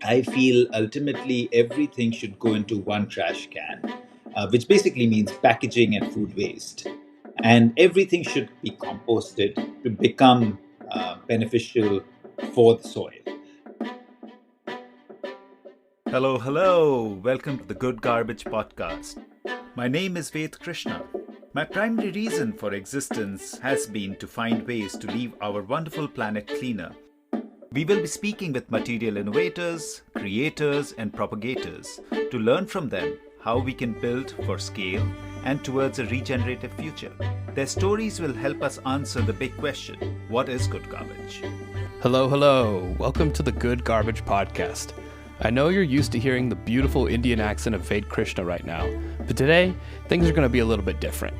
I feel ultimately everything should go into one trash can, which basically means packaging and food waste. And everything should be composted to become beneficial for the soil. Hello, hello. Welcome to the Good Garbage Podcast. My name is Ved Krishna. My primary reason for existence has been to find ways to leave our wonderful planet cleaner. We will be speaking with material innovators, creators, and propagators to learn from them how we can build for scale and towards a regenerative future. Their stories will help us answer the big question, what is good garbage? Hello, hello. Welcome to the Good Garbage Podcast. I know you're used to hearing the beautiful Indian accent of Ved Krishna right now, but today, things are going to be a little bit different.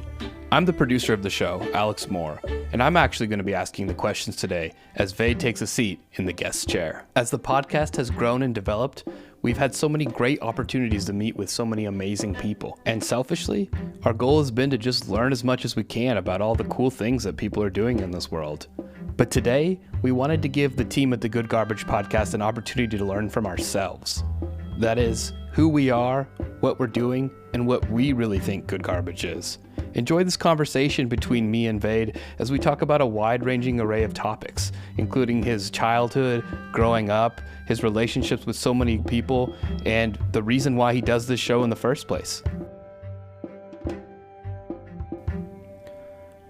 I'm the producer of the show, Alex Moore, and I'm actually going to be asking the questions today as Ved takes a seat in the guest chair. As the podcast has grown and developed, we've had so many great opportunities to meet with so many amazing people. And selfishly, our goal has been to just learn as much as we can about all the cool things that people are doing in this world. But today, we wanted to give the team at the Good Garbage Podcast an opportunity to learn from ourselves. That is, who we are, what we're doing, and what we really think good garbage is. Enjoy this conversation between me and Ved as we talk about a wide-ranging array of topics, including his childhood, growing up, his relationships with so many people, and the reason why he does this show in the first place.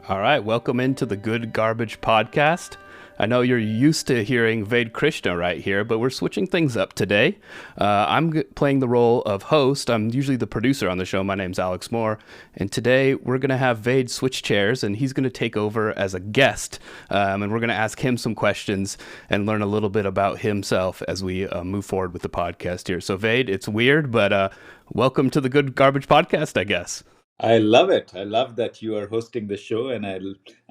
All right, welcome into the Good Garbage Podcast. I know you're used to hearing Ved Krishna right here, but we're switching things up today. I'm playing the role of host. I'm usually the producer on the show. My name's Alex Moore. And today we're going to have Ved switch chairs, and he's going to take over as a guest. And we're going to ask him some questions and learn a little bit about himself as we move forward with the podcast here. So Ved, it's weird, but welcome to the Good Garbage Podcast, I guess. I love it. I love that you are hosting the show, and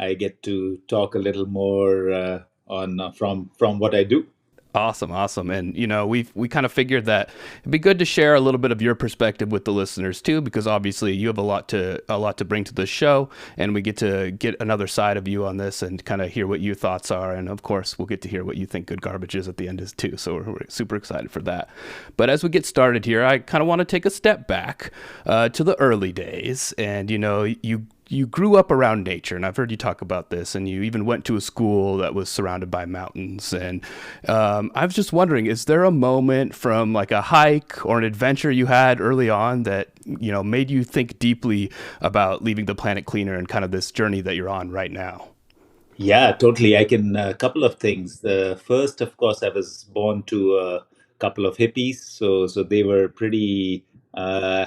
I get to talk a little more on from what I do. Awesome. And, you know, we kind of figured that it'd be good to share a little bit of your perspective with the listeners, too, because obviously you have a lot to bring to the show, and we get to get another side of you on this and kind of hear what your thoughts are. And, of course, we'll get to hear what you think good garbage is at the end, too. So we're super excited for that. But as we get started here, I kind of want to take a step back to the early days. And, you know, you grew up around nature, and I've heard you talk about this, and you even went to a school that was surrounded by mountains. And I was just wondering, is there a moment from like a hike or an adventure you had early on that, you know, made you think deeply about leaving the planet cleaner and kind of this journey that you're on right now? Yeah, totally. I can a couple of things. The first, of course, I was born to a couple of hippies, so they were pretty, uh,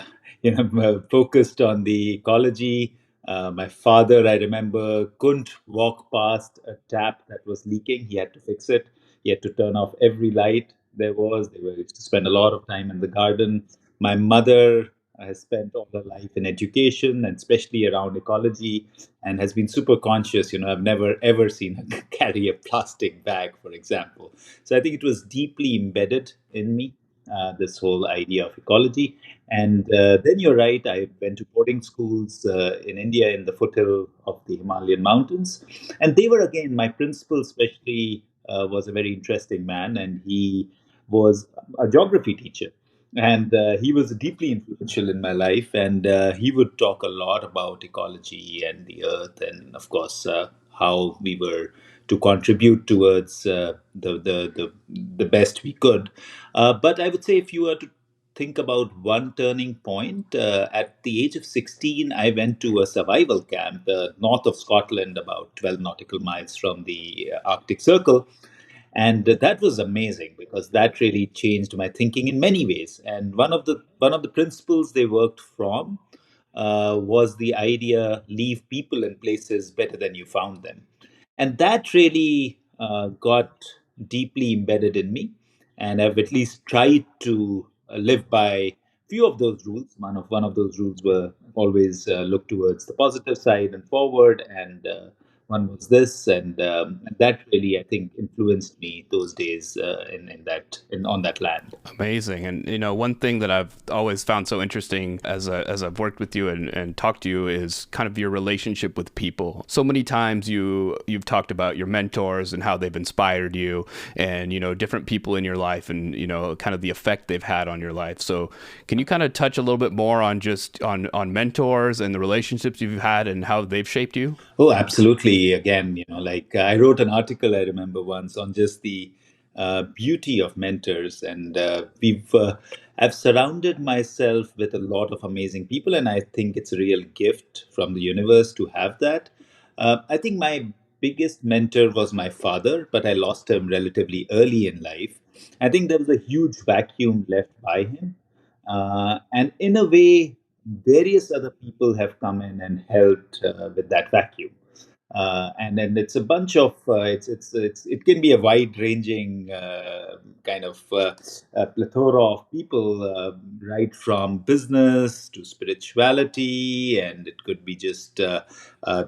focused on the ecology. My father, I remember, couldn't walk past a tap that was leaking. He had to fix it. He had to turn off every light there was. They were used to spend a lot of time in the garden. My mother has spent all her life in education, and especially around ecology, and has been super conscious. I've never ever seen her carry a plastic bag, for example. So I think it was deeply embedded in me, this whole idea of ecology. And then you're right, I went to boarding schools in India in the foothill of the Himalayan mountains. And they were, again, my principal, especially, was a very interesting man, and he was a geography teacher. And he was deeply influential in my life, and he would talk a lot about ecology and the earth, and of course, how we were to contribute towards the best we could. But I would say, if you were to think about one turning point, at the age of 16, I went to a survival camp north of Scotland, about 12 nautical miles from the Arctic Circle. And that was amazing, because that really changed my thinking in many ways. And one of the principles they worked from was the idea: leave people and places better than you found them. And that really got deeply embedded in me, and I've at least tried to live by few of those rules. One of those rules were always look towards the positive side and forward, and one was this, and that really, I think, influenced me those days on that land. Amazing. And one thing that I've always found so interesting as I've worked with you and talked to you is kind of your relationship with people. So many times you've talked about your mentors and how they've inspired you, and different people in your life, and kind of the effect they've had on your life. So can you kind of touch a little bit more on just on mentors and the relationships you've had and how they've shaped you? Oh, absolutely. Again, like I wrote an article I remember once on just the beauty of mentors, and I've surrounded myself with a lot of amazing people, and I think it's a real gift from the universe to have that. I think my biggest mentor was my father, but I lost him relatively early in life. I think there was a huge vacuum left by him, and in a way, various other people have come in and helped with that vacuum. And then it's a bunch of it can be a wide ranging kind of plethora of people, right from business to spirituality, and it could be just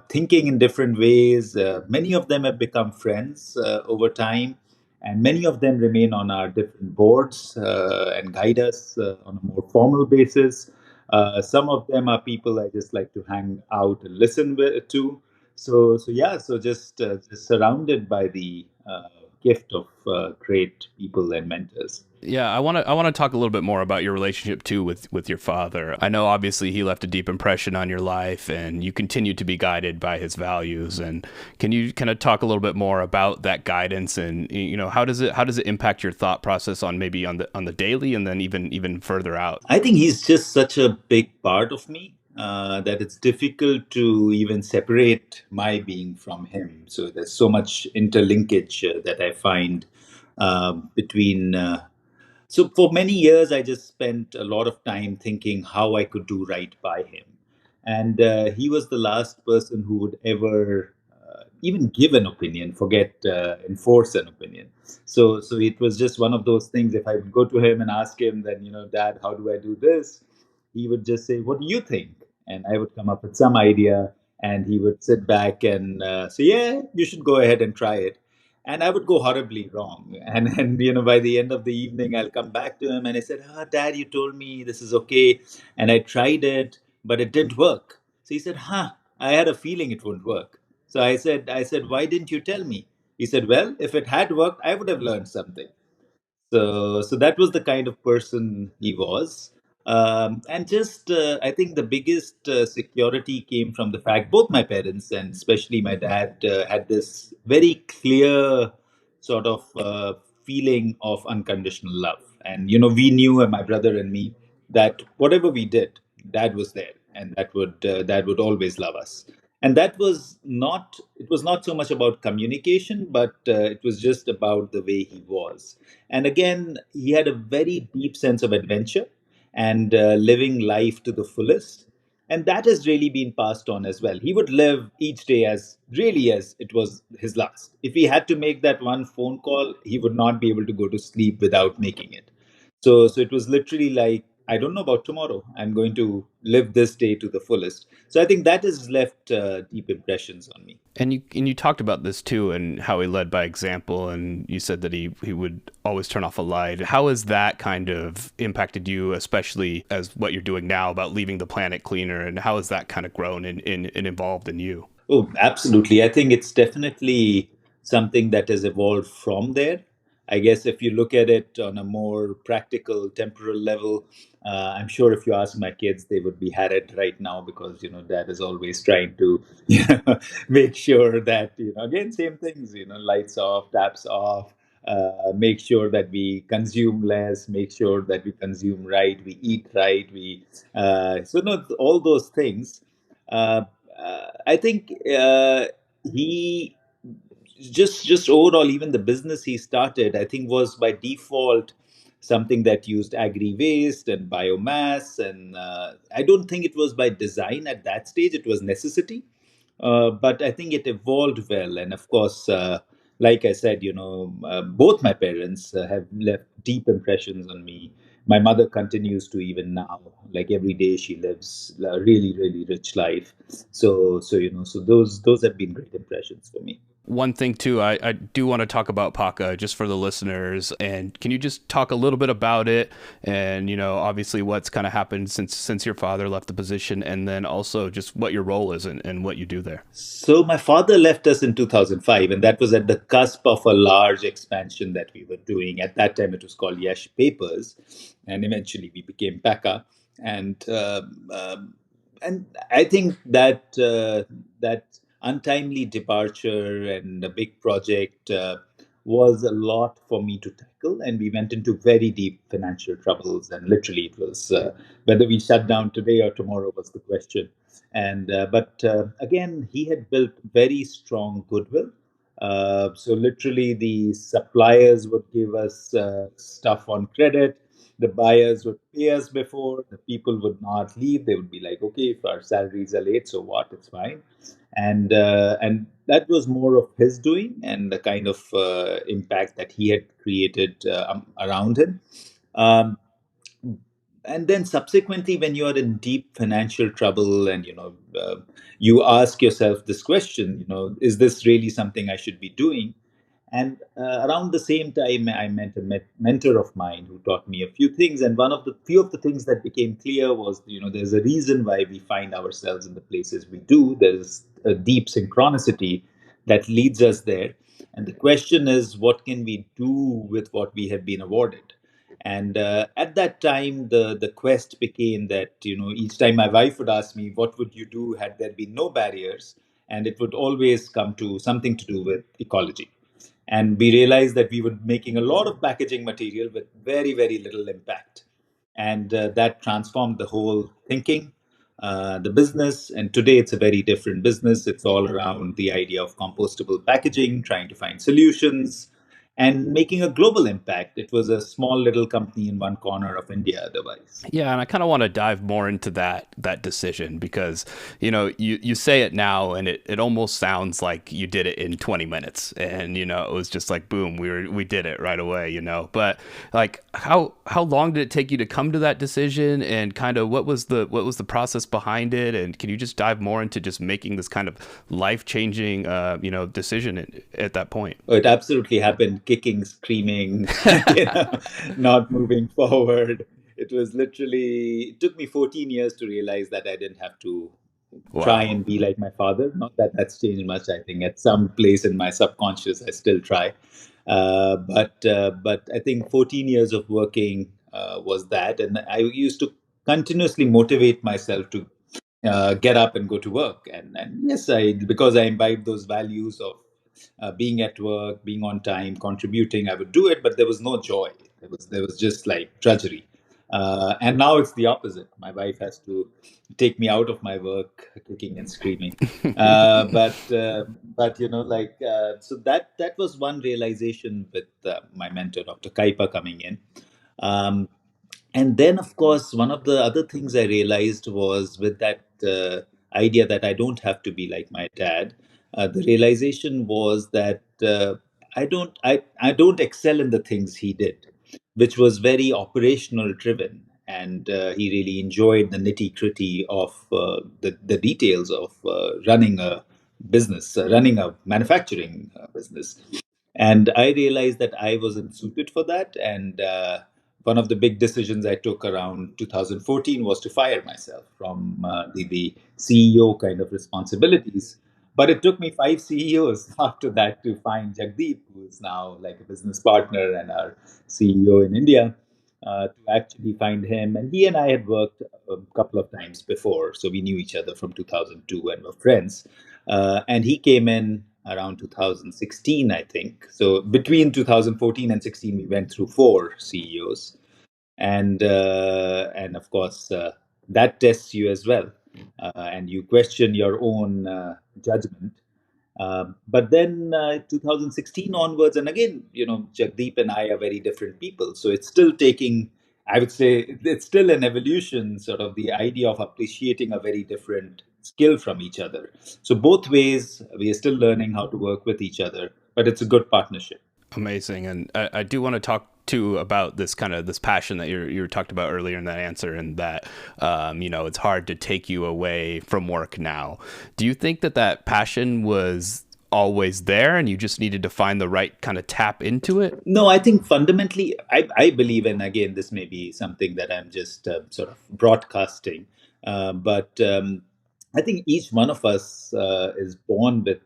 thinking in different ways. Many of them have become friends over time, and many of them remain on our different boards and guide us on a more formal basis. Some of them are people I just like to hang out and listen to. So yeah, so just surrounded by the gift of great people and mentors. Yeah, I want to talk a little bit more about your relationship too with your father. I know obviously he left a deep impression on your life, and you continue to be guided by his values. And can you kind of talk a little bit more about that guidance, and how does it impact your thought process on maybe on the daily, and then even further out? I think he's just such a big part of me that it's difficult to even separate my being from him. So there's so much interlinkage that I find between. So for many years, I just spent a lot of time thinking how I could do right by him, and he was the last person who would ever even give an opinion, forget enforce an opinion. So it was just one of those things. If I would go to him and ask him, then Dad, how do I do this? He would just say, "What do you think?" And I would come up with some idea, and he would sit back and say, "Yeah, you should go ahead and try it." And I would go horribly wrong. And by the end of the evening, I'll come back to him and I said, Dad, you told me this is okay. And I tried it, but it didn't work. So he said, I had a feeling it wouldn't work. So I said, why didn't you tell me? He said, well, if it had worked, I would have learned something. So that was the kind of person he was. And just, I think the biggest security came from the fact both my parents and especially my dad had this very clear sort of feeling of unconditional love. And, we knew, my brother and me, that whatever we did, dad was there and that would always love us. And it was not so much about communication, but it was just about the way he was. And again, he had a very deep sense of adventure and living life to the fullest. And that has really been passed on as well. He would live each day as really as it was his last. If he had to make that one phone call, he would not be able to go to sleep without making it. So it was literally like, I don't know about tomorrow. I'm going to live this day to the fullest. So I think that has left deep impressions on me. And you talked about this too, and how he led by example, and you said that he would always turn off a light. How has that kind of impacted you, especially as what you're doing now about leaving the planet cleaner, and how has that kind of grown and evolved in you? Oh, absolutely. I think it's definitely something that has evolved from there. I guess if you look at it on a more practical, temporal level, I'm sure if you ask my kids, they would be harried right now because, dad is always trying to, make sure that, again, same things, lights off, taps off, make sure that we consume less, make sure that we consume right, we eat right, so no, all those things. Uh, I think he just overall, even the business he started, I think, was by default something that used agri waste and biomass, and I don't think it was by design at that stage. It was necessity, but I think it evolved well. And of course, like I said, both my parents have left deep impressions on me. my mother continues to even now, like every day she lives a really, really rich life. So those have been great impressions for me. One thing too, I do want to talk about Pakka just for the listeners. And can you just talk a little bit about it? And obviously, what's kind of happened since your father left the position, and then also just what your role is and what you do there. So my father left us in 2005, and that was at the cusp of a large expansion that we were doing. At that time, it was called Yash Papers, and eventually we became Pakka. And and I think that that untimely departure and a big project was a lot for me to tackle, and we went into very deep financial troubles. And literally, it was whether we shut down today or tomorrow was the question. And but again, he had built very strong goodwill. So literally, the suppliers would give us stuff on credit. The buyers would pay us before. The people would not leave. They would be like, "Okay, if our salaries are late, so what? It's fine." And that was more of his doing and the kind of impact that he had created around him. Um, and then subsequently, when you are in deep financial trouble, and you ask yourself this question, is this really something I should be doing? And around the same time, I met a mentor of mine who taught me a few things. And one of the few of the things that became clear was, there's a reason why we find ourselves in the places we do. There's a deep synchronicity that leads us there. And the question is, what can we do with what we have been awarded? And at that time, the quest became that, each time my wife would ask me, what would you do had there been no barriers? And it would always come to something to do with ecology. And we realized that we were making a lot of packaging material with very, very little impact. And that transformed the whole thinking, the business. And today it's a very different business. It's all around the idea of compostable packaging, trying to find solutions, and making a global impact. It was a small little company in one corner of India otherwise. Yeah, and I kind of want to dive more into that decision because you say it now and it almost sounds like you did it in 20 minutes and it was just like boom, we did it right away, but like how long did it take you to come to that decision, and kind of what was the process behind it, and can you just dive more into just making this kind of life-changing decision at that point? Oh, it absolutely happened, kicking, screaming, not moving forward. It was literally, it took me 14 years to realize that I didn't have to try Wow. and be like my father. Not that that's changed much. I think at some place in my subconscious, I still try. But I think 14 years of working was that. And I used to continuously motivate myself to get up and go to work. And yes, because I imbibe those values of being at work, being on time, contributing, I would do it, but there was no joy. There was just like drudgery. And now it's the opposite. My wife has to take me out of my work, kicking and screaming. But so that was one realization with my mentor, Dr. Kaipa, coming in. Um, and then, of course, one of the other things I realized was with that idea that I don't have to be like my dad. The realization was that I don't excel in the things he did, which was very operational driven, and he really enjoyed the nitty gritty of the details of running a business, running a manufacturing business. And I realized that I wasn't suited for that. And one of the big decisions I took around 2014 was to fire myself from the CEO kind of responsibilities. But it took me five CEOs after that to find Jagdeep, who is now like a business partner and our CEO in India, to actually find him. And he and I had worked a couple of times before, so we knew each other from 2002 and were friends. And he came in around 2016, I think. So between 2014 and 16, we went through four CEOs, and of course that tests you as well, and you question your own judgment. But then 2016 onwards, and again, Jagdeep and I are very different people. So it's still taking, I would say, it's still an evolution, sort of the idea of appreciating a very different skill from each other. So both ways, we are still learning how to work with each other, but it's a good partnership. Amazing. And I do want to talk too about this kind of this passion that you talked about earlier in that answer, and that it's hard to take you away from work now. Do you think that that passion was always there, and you just needed to find the right kind of tap into it? No, I think fundamentally, I believe, and again, this may be something that I'm just sort of broadcasting, but I think each one of us is born with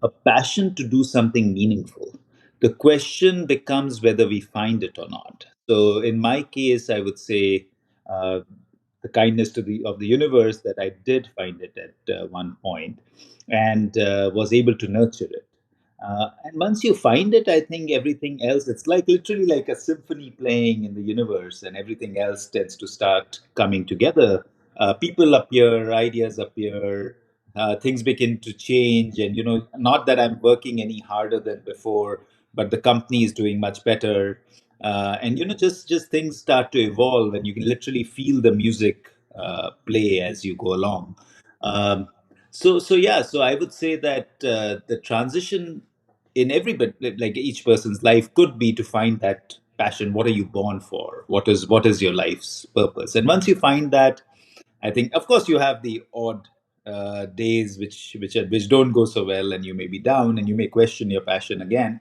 a passion to do something meaningful. The question becomes whether we find it or not. So, in my case, I would say uh, the kindness to the of the universe that I did find it at one point, and was able to nurture it. And once you find it, I think everything else, it's like literally like a symphony playing in the universe, and everything else tends to start coming together. People appear, ideas appear, things begin to change. And, not that I'm working any harder than before, but the company is doing much better. And, just things start to evolve, and you can literally feel the music play as you go along. Um, so yeah, so I would say that the transition in everybody, like each person's life, could be to find that passion. What are you born for? What is your life's purpose? And once you find that, I think, of course, you have the odd days which don't go so well, and you may be down, and you may question your passion again.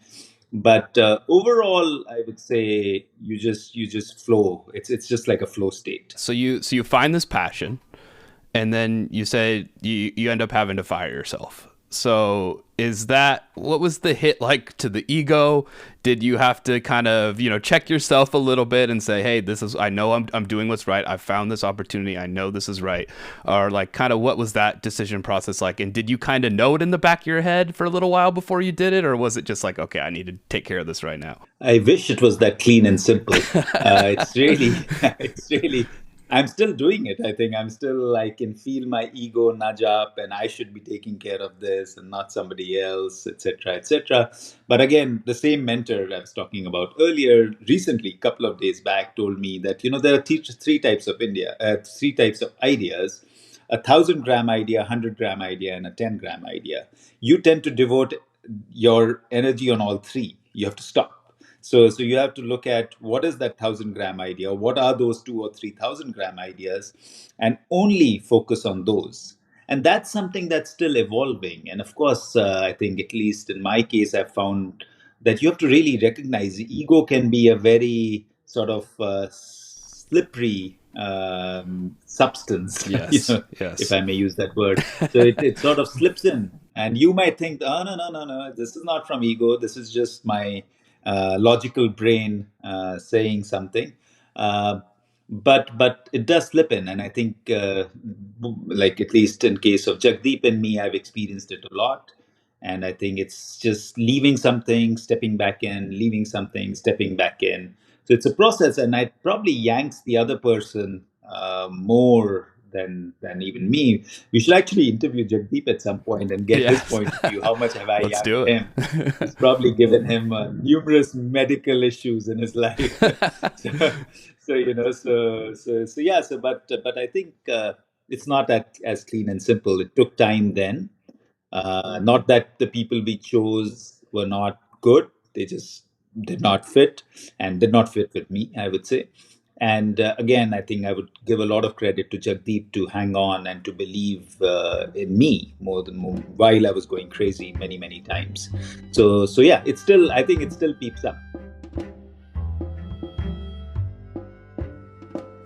But overall, I would say you just flow. It's just like a flow state. So you find this passion, and then you say you end up having to fire yourself. So is that what was the hit like to the ego? Did you have to kind of check yourself a little bit and say, hey, this is, I know I'm doing what's right, I found this opportunity, I know this is right? Or like, kind of, what was that decision process like? And did you kind of know it in the back of your head for a little while before you did it, or was it just like, okay, I need to take care of this right now? I wish it was that clean and simple. It's really, it's really. I'm still doing it. I think I'm still, I can feel my ego nudge up, and I should be taking care of this and not somebody else, etc., etc. But again, the same mentor I was talking about earlier, recently, a couple of days back, told me that there are three types of three types of ideas: 1,000 gram idea, 100 gram idea, and a 10 gram idea. You tend to devote your energy on all three. You have to stop. So you have to look at what is that 1,000 gram idea, what are those 2 or 3,000 gram ideas, and only focus on those. And that's something that's still evolving. And of course, I think, at least in my case, I've found that you have to really recognize the ego can be a very sort of slippery substance, Yes, if yes. I may use that word. So it sort of slips in, and you might think, oh, no, no, no, no, this is not from ego. This is just my logical brain saying something. Uh, but it does slip in, and I think, like, at least in case of Jagdeep and me, I've experienced it a lot. And I think it's just leaving something, stepping back in, leaving something, stepping back in. So it's a process, and it probably yanks the other person more than even me. We should actually interview Jagdeep at some point and get his Yes. point of view. How much have I Let's yanked do him? it. It's probably given him numerous medical issues in his life. so, so yeah. But I think it's not that as clean and simple. It took time then. Not that the people we chose were not good; they just did not fit, and did not fit with me, I would say. And again, I think I would give a lot of credit to Jagdeep to hang on and to believe in me more while I was going crazy many times. So yeah, it's still, I think it still peeps up.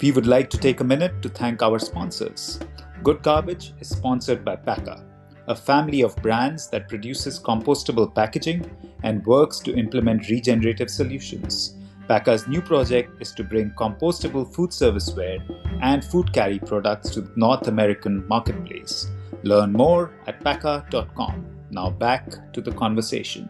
We would like to take a minute to thank our sponsors. Good Garbage is sponsored by Pakka, a family of brands that produces compostable packaging and works to implement regenerative solutions. Pakka's new project is to bring compostable food serviceware and food carry products to the North American marketplace. Learn more at pakka.com. Now back to the conversation.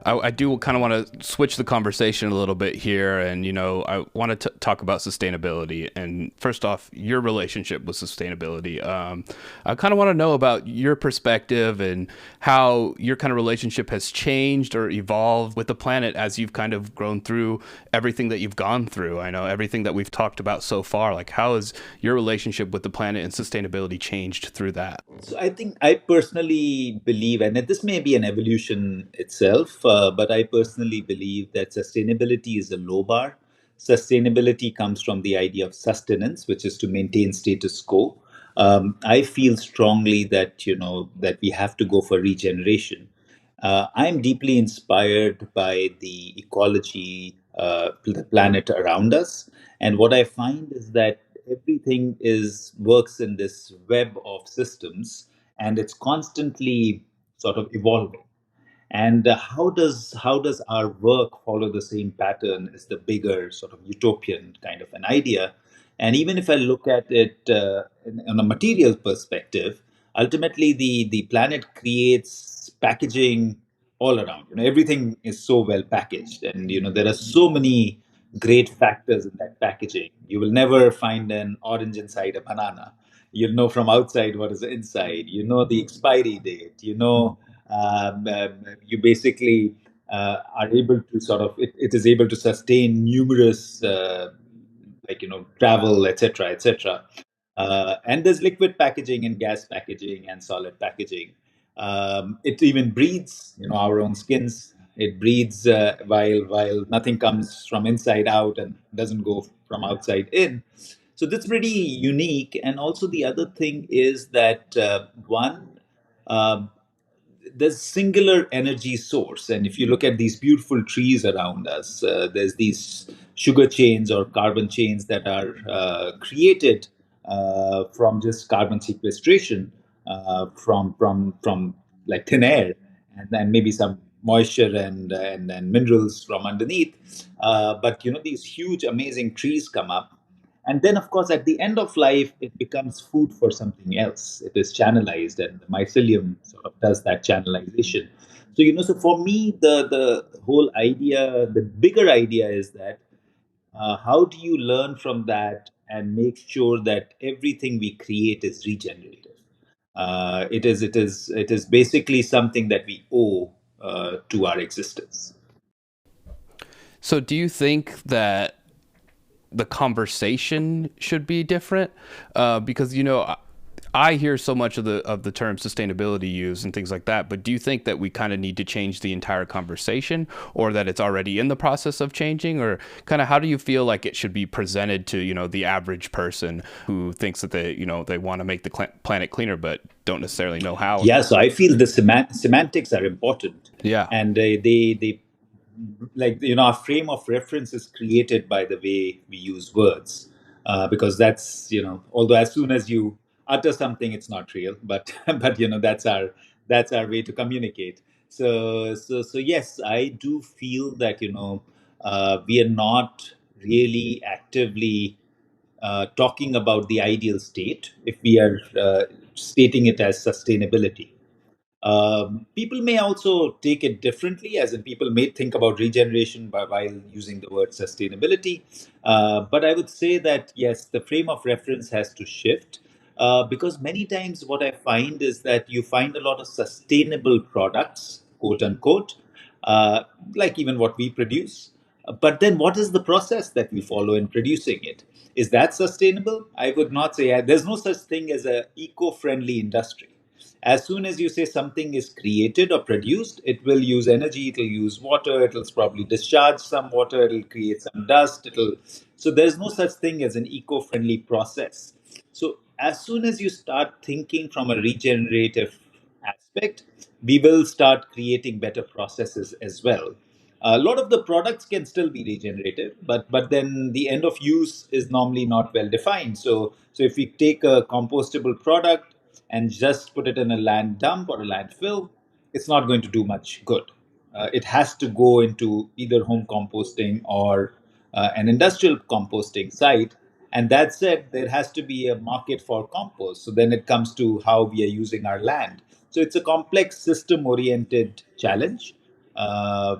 I do kind of want to switch the conversation a little bit here, and I want to talk about sustainability. And first off, your relationship with sustainability. I kind of want to know about your perspective and how your kind of relationship has changed or evolved with the planet as you've kind of grown through everything that you've gone through. I know everything that we've talked about so far. Like, how has your relationship with the planet and sustainability changed through that? So I think I personally believe, and this may be an evolution itself. but I personally believe that sustainability is a low bar. Sustainability comes from the idea of sustenance, which is to maintain status quo. I feel strongly that that we have to go for regeneration. I'm deeply inspired by the ecology, the planet around us, and what I find is that everything is works in this web of systems, and it's constantly sort of evolving. And how does our work follow the same pattern is the bigger sort of utopian kind of an idea. And even if I look at it on a material perspective, ultimately the planet creates packaging all around. Everything is so well packaged, and there are so many great factors in that packaging. You will never find an orange inside a banana. You'll know from outside what is inside. You know the expiry date. You basically are able to it is able to sustain numerous travel, etc., etc. And there's liquid packaging and gas packaging and solid packaging. It even breathes, our own skins. It breathes while nothing comes from inside out and doesn't go from outside in. So that's pretty unique. And also the other thing is that one. um there's singular energy source, and if you look at these beautiful trees around us, there's these sugar chains or carbon chains that are created from just carbon sequestration from like thin air, and then maybe some moisture and minerals from underneath. But these huge amazing trees come up, and then, of course, at the end of life, it becomes food for something else. It is channelized, and the mycelium sort of does that channelization. So, so for me, the whole idea, the bigger idea is that how do you learn from that and make sure that everything we create is regenerative? It is basically something that we owe to our existence. So, do you think that the conversation should be different? Because I hear so much of the term sustainability used and things like that. But do you think that we kind of need to change the entire conversation, or that it's already in the process of changing, or kind of how do you feel like it should be presented to the average person who thinks that they want to make the planet cleaner but don't necessarily know how? Yeah, so I feel the semantics are important, Yeah. and they like our frame of reference is created by the way we use words, because that's although as soon as you utter something, it's not real, but but that's our way to communicate. So yes, I do feel that we are not really actively talking about the ideal state if we are stating it as sustainability. People may also take it differently, as in people may think about regeneration while using the word sustainability. But I would say that yes, the frame of reference has to shift, because many times what I find is that you find a lot of sustainable products, quote unquote, uh, like even what we produce. But then, what is the process that we follow in producing it? Is that sustainable? I would not say. There's no such thing as a eco-friendly industry. As soon as you say something is created or produced, it will use energy, it'll use water, it'll probably discharge some water, it'll create some dust, it'll so there's no such thing as an eco-friendly process. So as soon as you start thinking from a regenerative aspect, we will start creating better processes as well. A lot of the products can still be regenerative, but then the end of use is normally not well defined. So if we take a compostable product and just put it in a land dump or a landfill, it's not going to do much good. It has to go into either home composting or an industrial composting site. And that said, there has to be a market for compost. So then it comes to how we are using our land. So it's a complex system oriented challenge,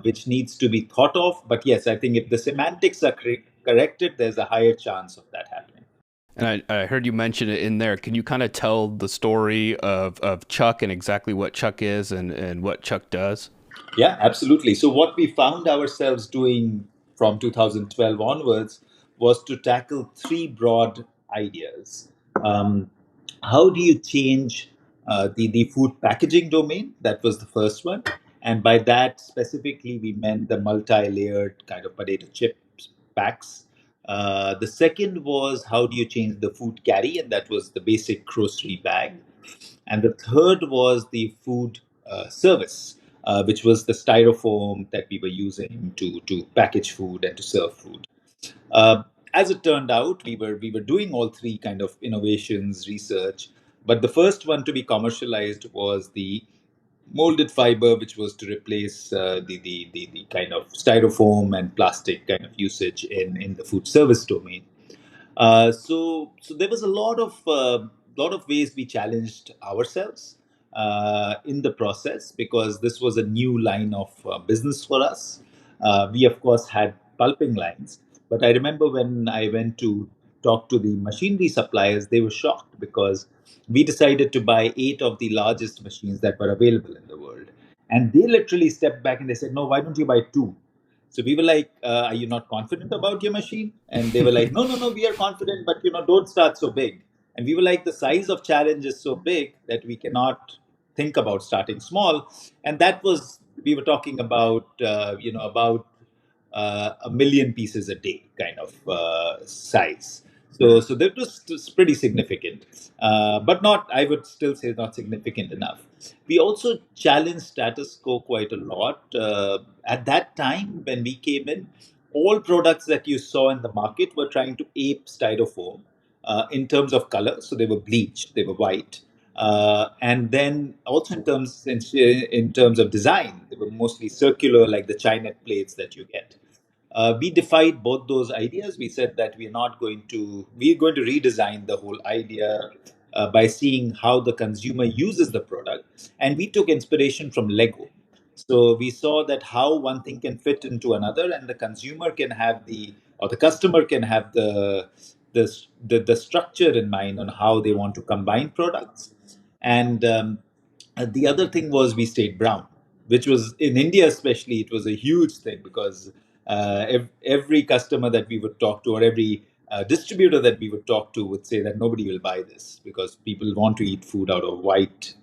which needs to be thought of. But yes, I think if the semantics are corrected, there's a higher chance of that happening. And I heard you mention it in there. Can you kind of tell the story of Chuk and exactly what Chuk is and what Chuk does? Yeah, absolutely. So, what we found ourselves doing from 2012 onwards was to tackle three broad ideas. Um, how do you change the food packaging domain? That was the first one. And by that specifically, we meant the multi-layered kind of potato chips packs. The second was how do you change the food carry, and that was the basic grocery bag. And the third was the food service, which was the styrofoam that we were using to package food and to serve food. Uh, as it turned out, we were doing all three kind of innovations, research, but the first one to be commercialized was the molded fiber, which was to replace the kind of styrofoam and plastic kind of usage in the food service domain. So there was a lot of ways we challenged ourselves in the process because this was a new line of business for us. We of course had pulping lines, but I remember when I went to talk to the machinery suppliers, they were shocked because we decided to buy eight of the largest machines that were available in the world, and they literally stepped back and they said, "No, why don't you buy two?" So we were like, "Are you not confident about your machine?" And they were like, "No, no, no, we are confident, but don't start so big." And we were like, "The size of challenge is so big that we cannot think about starting small." And that was we were talking about, about a million pieces a day kind of size. So that was pretty significant, but not. I would still say not significant enough. We also challenged status quo quite a lot. At that time, when we came in, all products that you saw in the market were trying to ape styrofoam in terms of color. So they were bleached, they were white. And then also in terms of design, they were mostly circular, like the Chinet plates that you get. We defied both those ideas. We said that we're going to redesign the whole idea by seeing how the consumer uses the product. And we took inspiration from Lego. So we saw that how one thing can fit into another, and the consumer can have or the customer can have the structure in mind on how they want to combine products. And the other thing was we stayed brown, which was in India especially, it was a huge thing because every customer that we would talk to or every distributor that we would talk to would say that nobody will buy this because people want to eat food out of white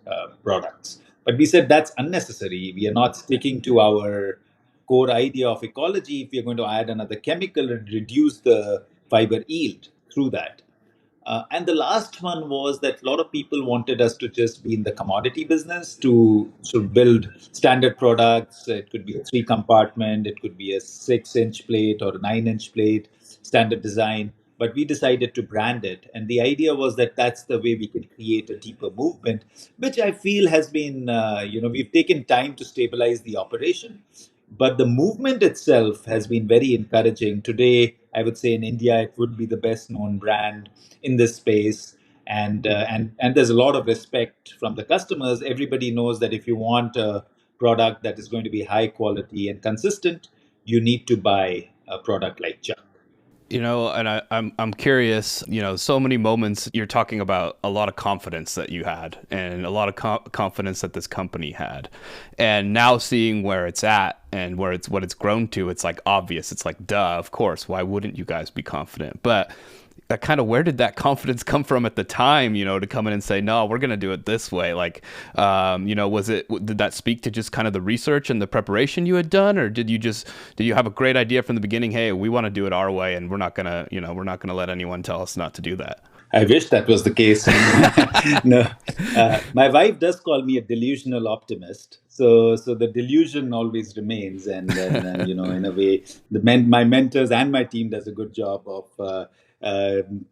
products. But we said that's unnecessary. We are not sticking to our core idea of ecology if we are going to add another chemical and reduce the fiber yield through that. And the last one was that a lot of people wanted us to just be in the commodity business to sort of build standard products. It could be a three compartment, it could be a 6-inch plate or a 9-inch plate, standard design. But we decided to brand it. And the idea was that that's the way we can create a deeper movement, which I feel has been, we've taken time to stabilize the operation. But the movement itself has been very encouraging. Today, I would say in India, it would be the best known brand in this space. And there's a lot of respect from the customers. Everybody knows that if you want a product that is going to be high quality and consistent, you need to buy a product like Chuck. And I'm curious. So many moments you're talking about a lot of confidence that you had, and a lot of confidence that this company had, and now seeing where it's at and what it's grown to, it's like obvious. It's like duh, of course. Why wouldn't you guys be confident? But that kind of where did that confidence come from at the time, to come in and say, no, we're going to do it this way? Like, did that speak to just kind of the research and the preparation you had done? Or did you have a great idea from the beginning? Hey, we want to do it our way and we're not going to let anyone tell us not to do that. I wish that was the case. No, my wife does call me a delusional optimist. So the delusion always remains, and then in a way, my mentors and my team does a good job of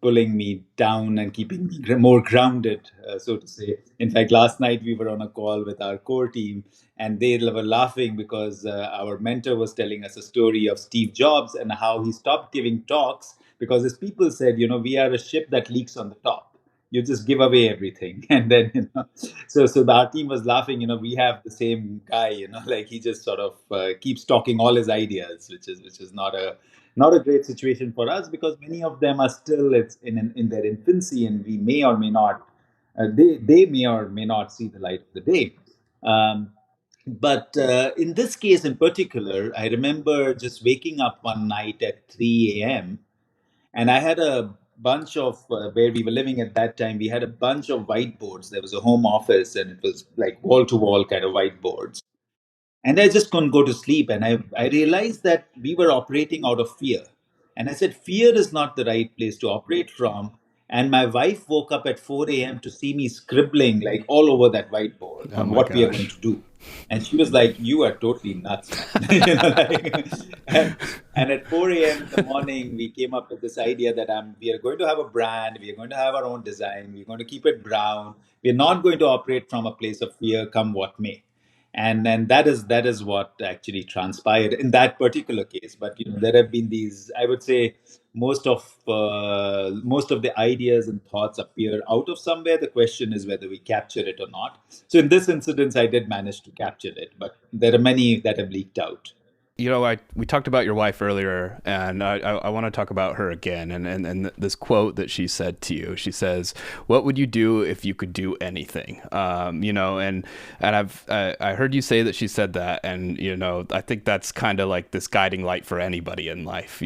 pulling me down and keeping me more grounded, so to say. In fact, last night we were on a call with our core team, and they were laughing because our mentor was telling us a story of Steve Jobs and how he stopped giving talks because his people said, we are a ship that leaks on the top. You just give away everything, and then so our team was laughing. We have the same guy. Like he just sort of keeps talking all his ideas, which is not a great situation for us because many of them are still it's in their infancy, and we may or may not they may or may not see the light of the day. But in this case in particular, I remember just waking up one night at 3 a.m. and I had a bunch of where we were living at that time. We had a bunch of whiteboards. There was a home office, and it was like wall to wall kind of whiteboards. And I just couldn't go to sleep. And I realized that we were operating out of fear. And I said, fear is not the right place to operate from. And my wife woke up at 4 a.m. to see me scribbling like all over that whiteboard Oh on my what we are going gosh. to do. And she was like, "You are totally nuts, man." And at 4 a.m. in the morning, we came up with this idea that we are going to have a brand, we are going to have our own design, we're going to keep it brown. We're not going to operate from a place of fear, come what may. And that is what actually transpired in that particular case. But there have been these, I would say, most of the ideas and thoughts appear out of somewhere. The question is whether we capture it or not. So in this incident, I did manage to capture it, but there are many that have leaked out. We talked about your wife earlier, and I want to talk about her again. And this quote that she said to you, she says, "What would you do if you could do anything?" And I heard you say that she said that, and I think that's kind of like this guiding light for anybody in life.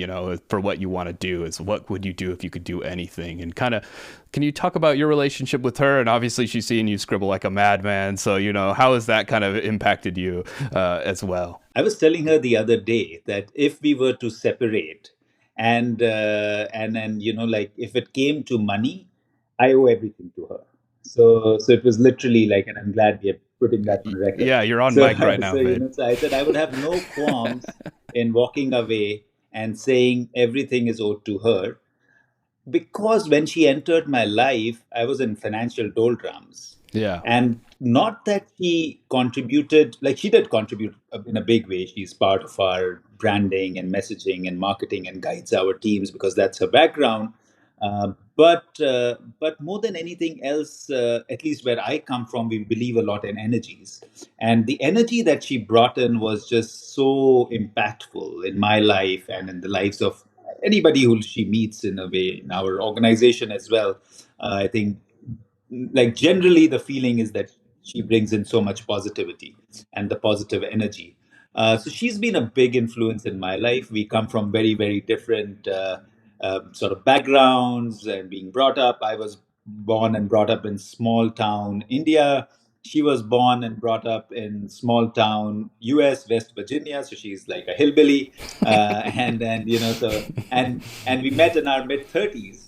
For what you want to do is what would you do if you could do anything, and kind of. Can you talk about your relationship with her? And obviously, she's seeing you scribble like a madman. So, how has that kind of impacted you as well? I was telling her the other day that if we were to separate, and like if it came to money, I owe everything to her. So it was literally like, and I'm glad we are putting that on record. Yeah, you're on So mic right now, so Ved. so I said I would have no qualms in walking away and saying everything is owed to her, because when she entered my life, I was in financial doldrums. Yeah. And not that she contributed, like she did contribute in a big way. She's part of our branding and messaging and marketing and guides our teams because that's her background. But more than anything else, at least where I come from, we believe a lot in energies, and the energy that she brought in was just so impactful in my life and in the lives of anybody who she meets in a way in our organization as well. I think, like, generally the feeling is that she brings in so much positivity and the positive energy. So she's been a big influence in my life. We come from very, very different sort of backgrounds and being brought up. I was born and brought up in small town India. She was born and brought up in small town US, West Virginia. So she's like a hillbilly, and we met in our mid 30s,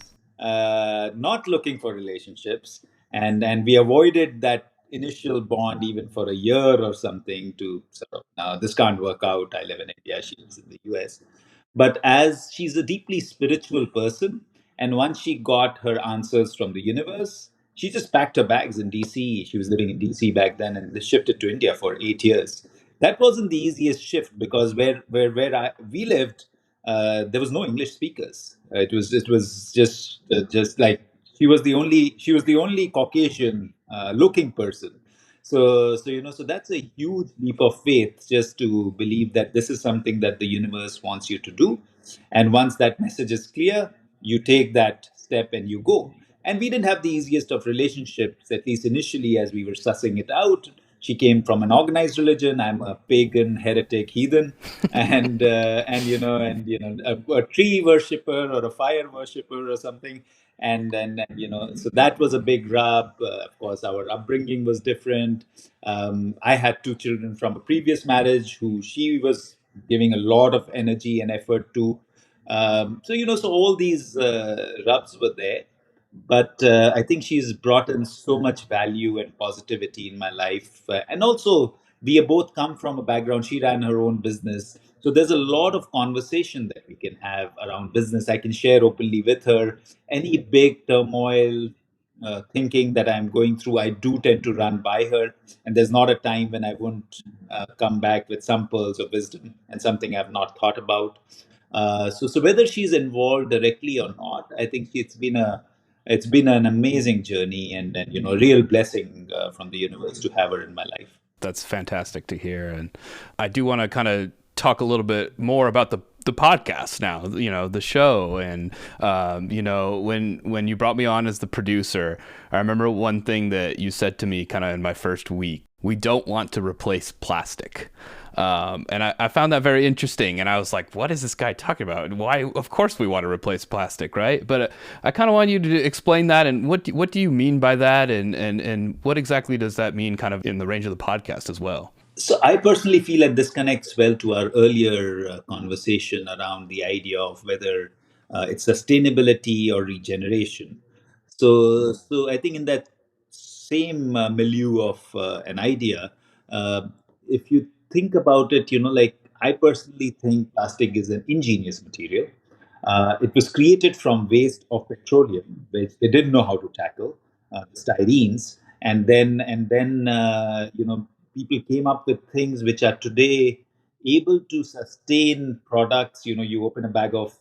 not looking for relationships, and we avoided that initial bond even for a year or something to sort of, now this can't work out. I live in India, she lives in the US. But as she's a deeply spiritual person, and once she got her answers from the universe, she just packed her bags in DC. She was living in DC back then and shifted to India for 8 years. That wasn't the easiest shift because we lived, there was no English speakers. It was just like she was the only Caucasian looking person. So that's a huge leap of faith, just to believe that this is something that the universe wants you to do. And once that message is clear, you take that step and you go. And we didn't have the easiest of relationships, at least initially, as we were sussing it out. She came from an organized religion. I'm a pagan, heretic, heathen, and a tree worshiper or a fire worshiper or something. And so that was a big rub. Of course, our upbringing was different. I had two children from a previous marriage who she was giving a lot of energy and effort to. So all these rubs were there. But I think she's brought in so much value and positivity in my life. And also, we have both come from a background. She ran her own business. So there's a lot of conversation that we can have around business. I can share openly with her any big turmoil, thinking that I'm going through. I do tend to run by her. And there's not a time when I won't come back with some pearls of wisdom and something I've not thought about. So whether she's involved directly or not, I think it's been an amazing journey, and a real blessing from the universe to have her in my life. That's fantastic to hear. And I do want to kind of talk a little bit more about the podcast now, the show. And, when you brought me on as the producer, I remember one thing that you said to me kind of in my first week: we don't want to replace plastic. And I found that very interesting. And I was like, what is this guy talking about? Why? Of course we want to replace plastic, right? But I kind of want you to explain that. And what do you mean by that? And what exactly does that mean kind of in the range of the podcast as well? So I personally feel that this connects well to our earlier conversation around the idea of whether it's sustainability or regeneration. So I think in that same milieu of an idea, uh, if you think about it, like I personally think plastic is an ingenious material. It was created from waste of petroleum, which they didn't know how to tackle, the styrenes, and then people came up with things which are today able to sustain products. You open a bag of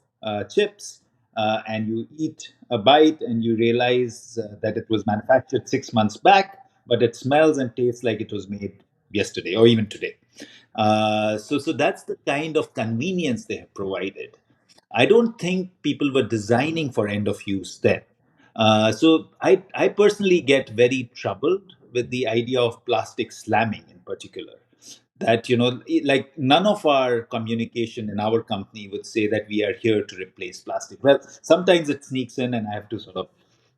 chips and you eat a bite and you realize that it was manufactured 6 months back, but it smells and tastes like it was made yesterday or even today. So that's the kind of convenience they have provided. I don't think people were designing for end of use then. So I personally get very troubled with the idea of plastic slamming in particular. That, like none of our communication in our company would say that we are here to replace plastic. Well, sometimes it sneaks in and I have to sort of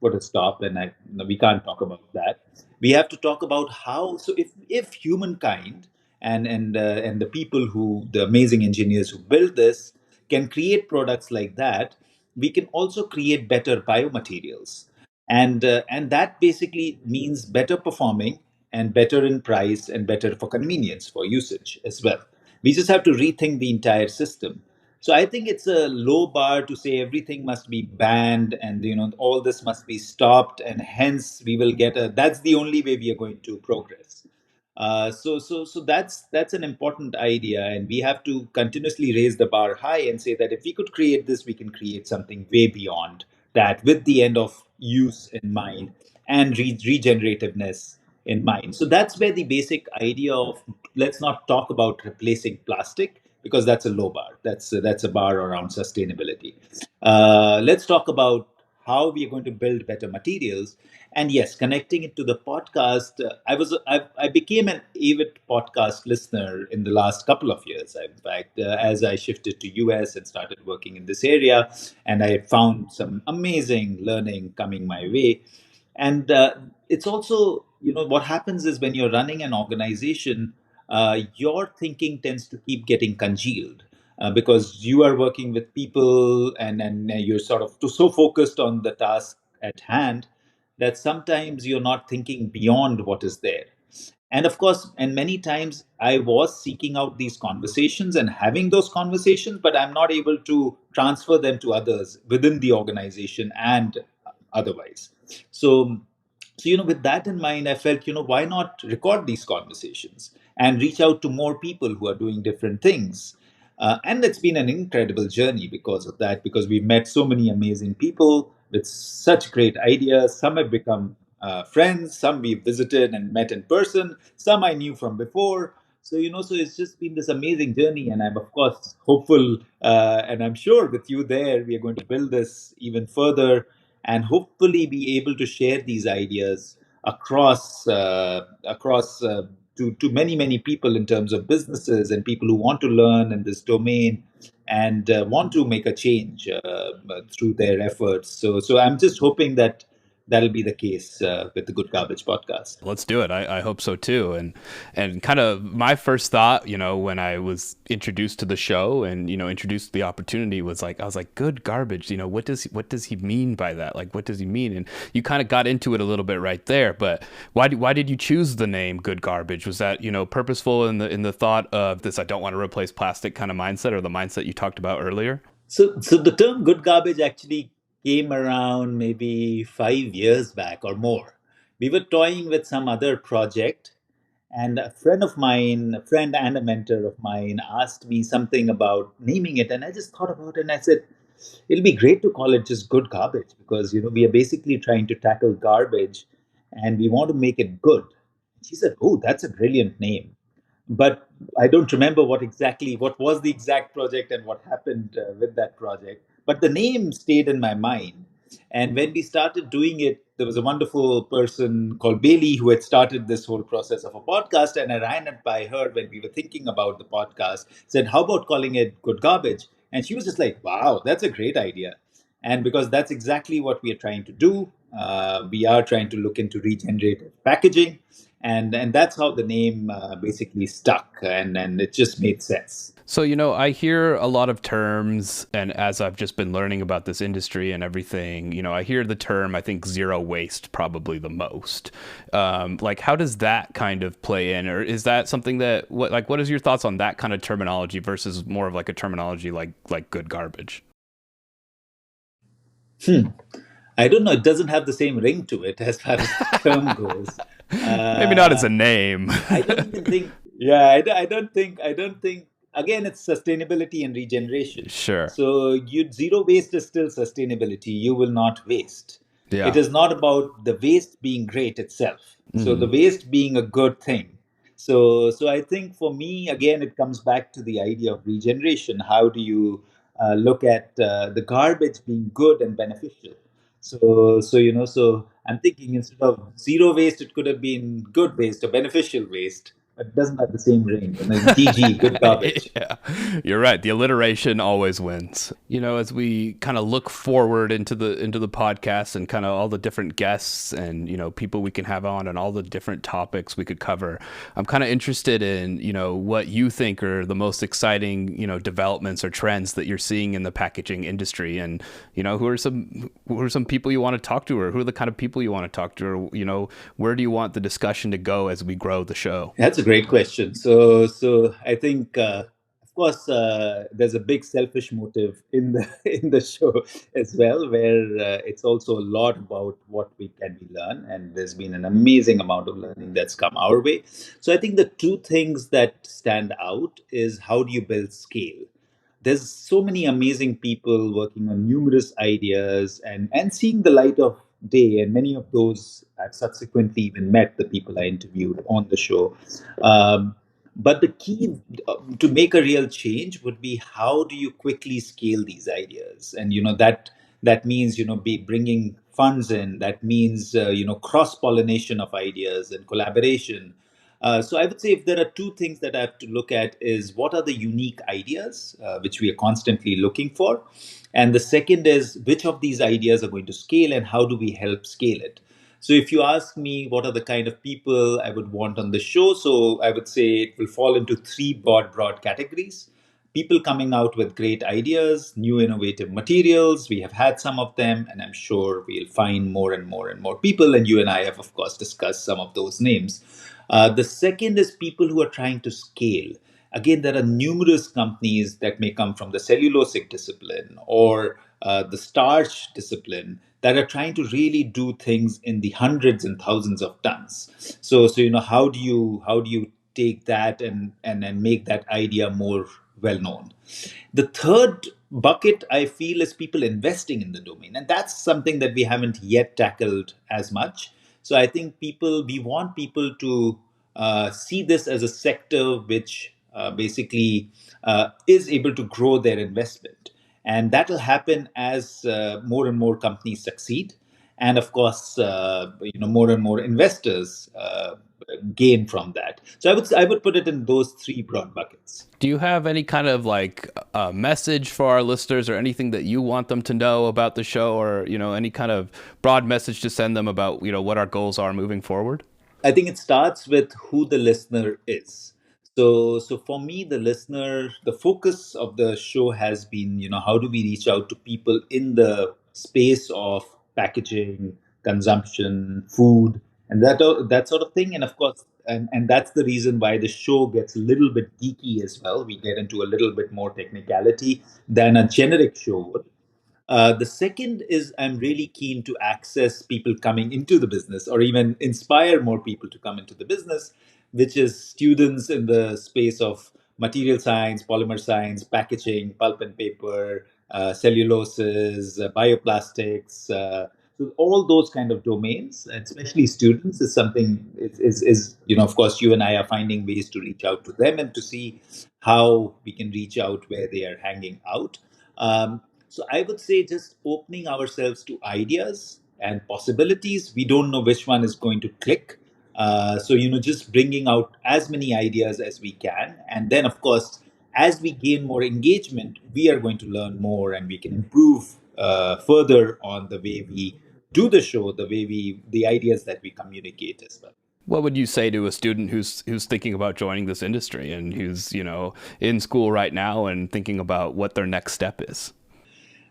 put a stop, and we can't talk about that. We have to talk about how, so if humankind and the people who, the amazing engineers who build this, can create products like that, we can also create better biomaterials, and that basically means better performing and better in price and better for convenience for usage as well. We just have to rethink the entire system. So I think it's a low bar to say everything must be banned and all this must be stopped, and hence we will get a, that's the only way we are going to progress. So that's an important idea, and we have to continuously raise the bar high and say that if we could create this, we can create something way beyond that, with the end of use in mind and regenerativeness in mind. So that's where the basic idea of, let's not talk about replacing plastic, because that's a low bar. That's a bar around sustainability. Let's talk about how we are going to build better materials. And yes, connecting it to the podcast, I became an avid podcast listener in the last couple of years. In fact, as I shifted to US and started working in this area, and I found some amazing learning coming my way. And it's also, what happens is when you're running an organization, your thinking tends to keep getting congealed, because you are working with people, and you're sort of so focused on the task at hand that sometimes you're not thinking beyond what is there. And of course, and many times I was seeking out these conversations and having those conversations, but I'm not able to transfer them to others within the organization and otherwise. So so with that in mind, I felt, why not record these conversations and reach out to more people who are doing different things. And it's been an incredible journey because of that, because we've met so many amazing people with such great ideas. Some have become friends, some we've visited and met in person, some I knew from before. So it's just been this amazing journey, and I'm of course hopeful, and I'm sure with you there, we are going to build this even further and hopefully be able to share these ideas across to many people, in terms of businesses and people who want to learn in this domain and want to make a change through their efforts. So I'm just hoping that that'll be the case with the Good Garbage podcast. Let's do it. I hope so too. And kind of my first thought, when I was introduced to the show and introduced to the opportunity, was like, I was like, good garbage. What does he mean by that? Like, what does he mean? And you kind of got into it a little bit right there. But why did you choose the name Good Garbage? Was that purposeful in the thought of this? I don't want to replace plastic kind of mindset, or the mindset you talked about earlier? So the term good garbage actually came around maybe 5 years back or more. We were toying with some other project, and a friend of mine, a friend and a mentor of mine, asked me something about naming it, and I just thought about it and I said, it'll be great to call it just good garbage, because we are basically trying to tackle garbage and we want to make it good. She said, "Oh, that's a brilliant name." But I don't remember what was the exact project and what happened with that project. But the name stayed in my mind. And when we started doing it, there was a wonderful person called Bailey who had started this whole process of a podcast. And I ran it by her when we were thinking about the podcast, said, "How about calling it Good Garbage?" And she was just like, "Wow, that's a great idea." And because that's exactly what we are trying to do. We are trying to look into regenerative packaging, and that's how the name basically stuck, and it just made sense. So, I hear a lot of terms, and as I've just been learning about this industry and everything, I hear the term, I think, zero waste probably the most. Like, how does that kind of play in? Or is that something that, what is your thoughts on that kind of terminology versus more of like a terminology like good garbage? Hmm. I don't know. It doesn't have the same ring to it as far as the term goes. Maybe not as Uh, a name. I don't even think. Yeah, I don't think. I don't think. Again, it's sustainability and regeneration. Sure. So, zero waste is still sustainability. You will not waste. It Yeah. is not about the waste being great itself. So, the Mm. waste being a good thing. So I think for me, again, it comes back to the idea of regeneration. How do you look at the garbage being good and beneficial? So I'm thinking instead of zero waste, it could have been good waste or beneficial waste, but it doesn't have the same ring. GG, good garbage. Yeah, you're right. The alliteration always wins. As we kind of look forward into the podcast and kind of all the different guests and people we can have on and all the different topics we could cover, I'm kind of interested in what you think are the most exciting developments or trends that you're seeing in the packaging industry, and who are some people you want to talk to, or who are the kind of people you want to talk to, or where do you want the discussion to go as we grow the show? That's a great question. So I think, of course, there's a big selfish motive in the in the show as well, where it's also a lot about what we can we learn, and there's been an amazing amount of learning that's come our way. So I think the two things that stand out is how do you build scale. There's so many amazing people working on numerous ideas and seeing the light of day, and many of those I've subsequently even met the people I interviewed on the show. But the key to make a real change would be how do you quickly scale these ideas, and that means be bringing funds in. That means cross pollination of ideas and collaboration. So I would say if there are two things that I have to look at is what are the unique ideas which we are constantly looking for, and the second is which of these ideas are going to scale and how do we help scale it. So if you ask me what are the kind of people I would want on the show, so I would say it will fall into three broad categories. People coming out with great ideas, new innovative materials. We have had some of them, and I'm sure we'll find more and more and more people. And you and I have, of course, discussed some of those names. The second is people who are trying to scale. Again, there are numerous companies that may come from the cellulosic discipline or the starch discipline that are trying to really do things in the hundreds and thousands of tons. So how do you take that and make that idea more well known. The third bucket I feel is people investing in the domain, and that's something that we haven't yet tackled as much. So I think we want people to see this as a sector which basically is able to grow their investment, and that will happen as more and more companies succeed, and of course, more and more investors gain from that. So I would put it in those three broad buckets. Do you have any kind of like message for our listeners, or anything that you want them to know about the show, or any kind of broad message to send them about what our goals are moving forward? I think it starts with who the listener is. So for me, the listener, the focus of the show has been, how do we reach out to people in the space of packaging, consumption, food, and that sort of thing. And of course, and that's the reason why the show gets a little bit geeky as well. We get into a little bit more technicality than a generic show would. The second is I'm really keen to access people coming into the business or even inspire more people to come into the business, which is students in the space of material science, polymer science, packaging, pulp and paper, celluloses, bioplastics. So all those kind of domains, especially students, is something is of course you and I are finding ways to reach out to them and to see how we can reach out where they are hanging out. So I would say just opening ourselves to ideas and possibilities. We don't know which one is going to click. So just bringing out as many ideas as we can, and then of course, as we gain more engagement, we are going to learn more, and we can improve further on the way we do the show the way the ideas that we communicate as well. What would you say to a student who's thinking about joining this industry and who's, in school right now and thinking about what their next step is?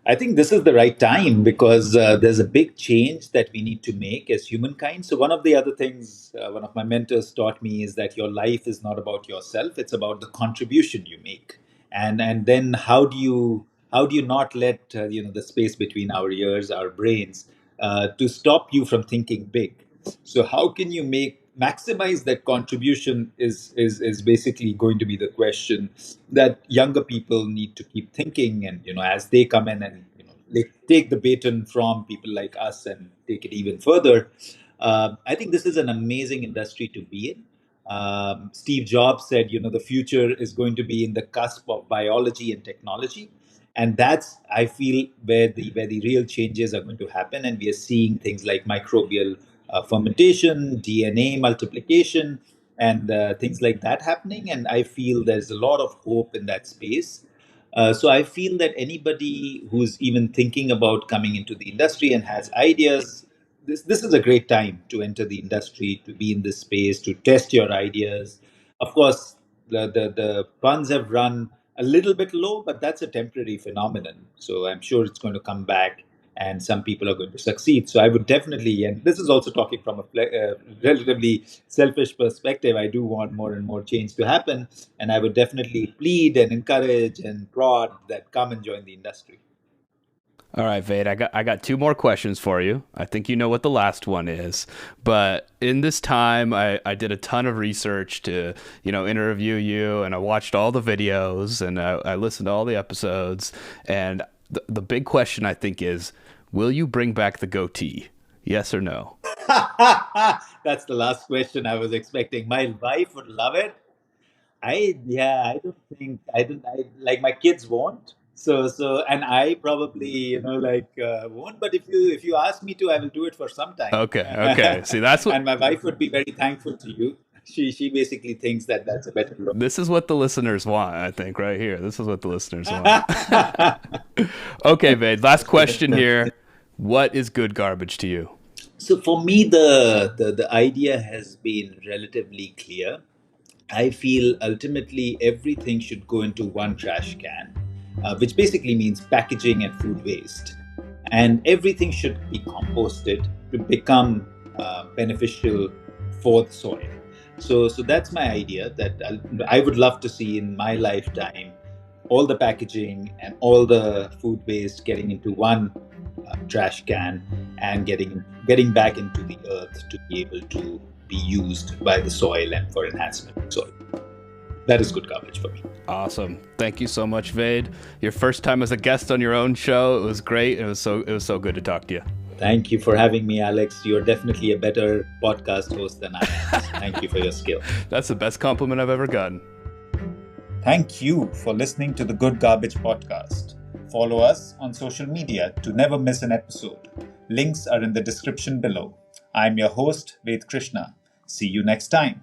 I think this is the right time because there's a big change that we need to make as humankind. So, one of the other things one of my mentors taught me is that your life is not about yourself; it's about the contribution you make. And then how do you not let the space between our ears, our brains, to stop you from thinking big? So, how can you maximize that contribution is basically going to be the question that younger people need to keep thinking. And as they come in and they take the baton from people like us and take it even further. I think this is an amazing industry to be in. Steve Jobs said, the future is going to be in the cusp of biology and technology, and that's, I feel, where the real changes are going to happen. And we are seeing things like microbial fermentation, DNA multiplication, and things like that happening. And I feel there's a lot of hope in that space. So I feel that anybody who's even thinking about coming into the industry and has ideas, this is a great time to enter the industry, to be in this space, to test your ideas. Of course, the funds have run a little bit low, but that's a temporary phenomenon. So I'm sure it's going to come back, and some people are going to succeed. So I would definitely, and this is also talking from a relatively selfish perspective, I do want more and more change to happen, and I would definitely plead and encourage and prod that come and join the industry. All right, Vade, I got two more questions for you. I think you know what the last one is, but in this time, I did a ton of research to interview you, and I watched all the videos, and I listened to all the episodes, and the big question I think is, will you bring back the goatee? Yes or no? That's the last question I was expecting. My wife would love it. I don't think I don't I like my kids won't. So and I probably won't. But if you ask me to, I will do it for some time. Okay, okay. See, that's what And my wife would be very thankful to you. She basically thinks that that's a better look. this is what the listeners want. I think right here. This is what the listeners want. Okay, Vade. Last question here. What is good garbage to you? So for me, the idea has been relatively clear. I feel ultimately everything should go into one trash can, which basically means packaging and food waste. And everything should be composted to become beneficial for the soil. So that's my idea that I would love to see in my lifetime all the packaging and all the food waste getting into one trash can and getting back into the earth to be able to be used by the soil and for enhancement of soil. That is good coverage for me. Awesome. Thank you so much, Vade. Your first time as a guest on your own show. It was great. It was so good to talk to you. Thank you for having me, Alex. You're definitely a better podcast host than I am. Thank you for your skill. That's the best compliment I've ever gotten. Thank you for listening to the Good Garbage Podcast. Follow us on social media to never miss an episode. Links are in the description below. I'm your host, Ved Krishna. See you next time.